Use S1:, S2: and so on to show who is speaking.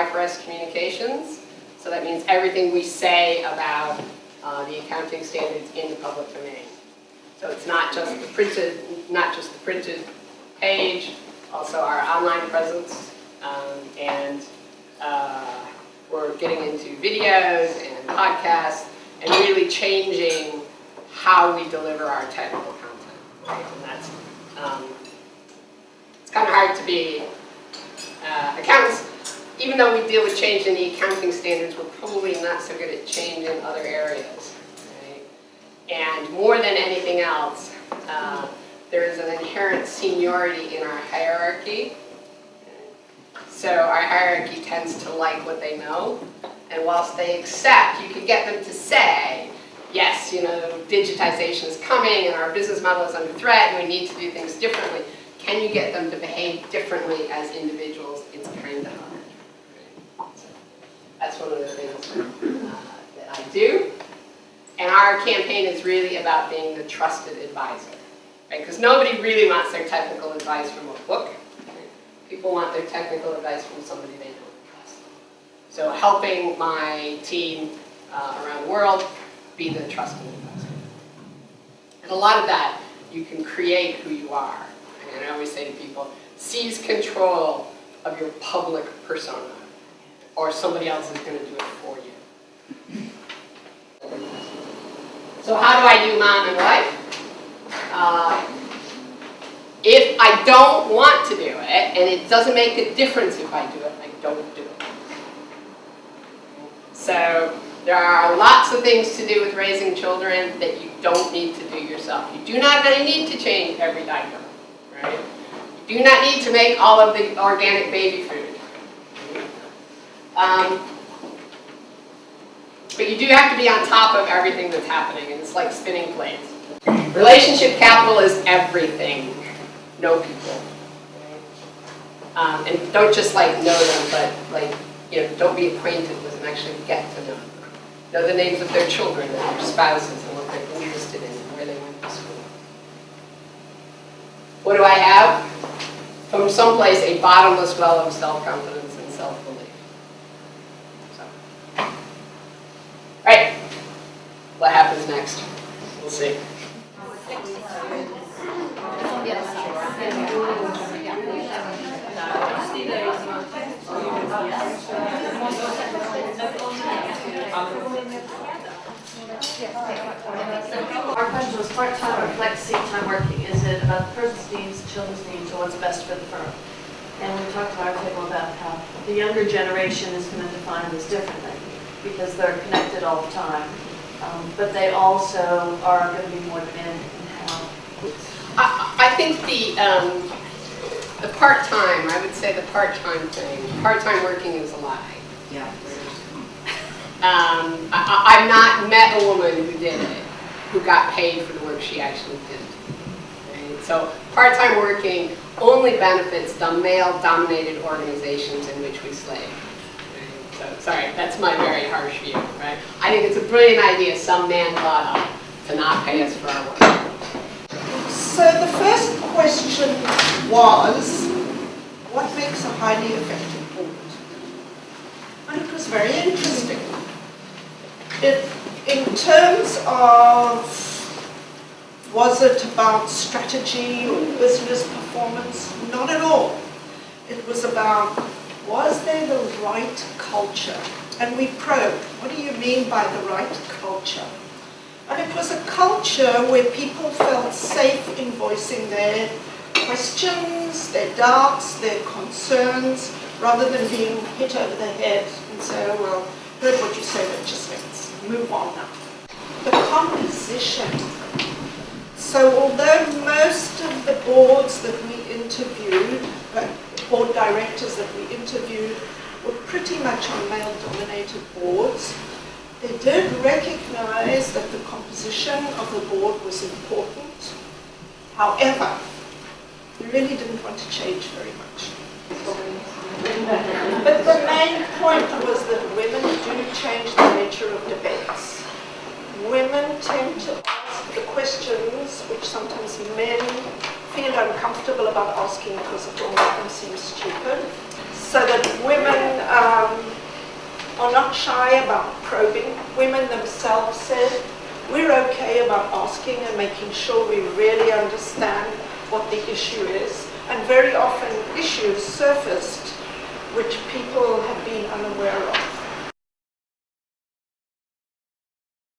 S1: IFRS communications. So that means everything we say about the accounting standards in the public domain. So it's not just the printed page, also our online presence, and we're getting into videos and podcasts and really changing how we deliver our technical content. Right? And that's it's kind of hard to be accountants. Even though we deal with change in the accounting standards, we're probably not so good at change in other areas. Right? And more than anything else, there is an inherent seniority in our hierarchy. So our hierarchy tends to like what they know. And whilst they accept, you can get them to say, yes, you know, digitization is coming and our business model is under threat and we need to do things differently. Can you get them to behave differently as individuals? It's kind of hard. So that's one of the things that I do. And our campaign is really about being the trusted advisor. Right? Because nobody really wants their technical advice from a book. People want their technical advice from somebody they know and trust. So helping my team around the world be the trusted advisor. And a lot of that, you can create who you are. And I always say to people, seize control of your public persona, or somebody else is going to do it for you. So how do I do mom and wife? If I don't want to do it, and it doesn't make a difference if I do it, I don't do it. So there are lots of things to do with raising children that you don't need to do yourself. You do not need to change every diaper, right? You do not need to make all of the organic baby food. But you do have to be on top of everything that's happening, and it's like spinning plates. Relationship capital is everything. Know people. And don't just like know them, but like, you know, don't be acquainted with them, actually get to know them. Know the names of their children and their spouses and what they're interested in and where they went to school. What do I have? From someplace, a bottomless well of self-confidence and self-belief. So. Right. What happens next? We'll see.
S2: Our question was part-time or flexi-time working. Is it about the person's needs, children's needs, or what's best for the firm? And we talked to our table about how the younger generation is going to define this differently because they're connected all the time. But they also are going to be more demanding in how.
S1: I think the part-time, I would say the part-time thing, part-time working is a lie.
S3: Yeah.
S1: I've not met a woman who did it, who got paid for the work she actually did. Right? So part-time working only benefits the male-dominated organizations in which we slave. Right? So, sorry, that's my very harsh view. Right? I think it's a brilliant idea some man thought of to not pay us for our work.
S3: So the first question was, what makes a highly effective board? And it was very interesting. In terms of, was it about strategy or business performance? Not at all. It was about, was there the right culture? And we probed, what do you mean by the right culture? And it was a culture where people felt safe in voicing their questions, their doubts, their concerns, rather than being hit over the head and say, oh, well, heard what you said, but just let's move on now. The composition. So although most of the boards that we interviewed, board directors that we interviewed, were pretty much on male-dominated boards, they did recognize that the composition of the board was important. However, they really didn't want to change very much. But the main point was that women do change the nature of debates. Women tend to ask the questions which sometimes men feel uncomfortable about asking because it will make them seem stupid. So that women are not shy about probing. Women themselves said, we're okay about asking and making sure we really understand what the issue is. And very often issues surfaced which people have been unaware of.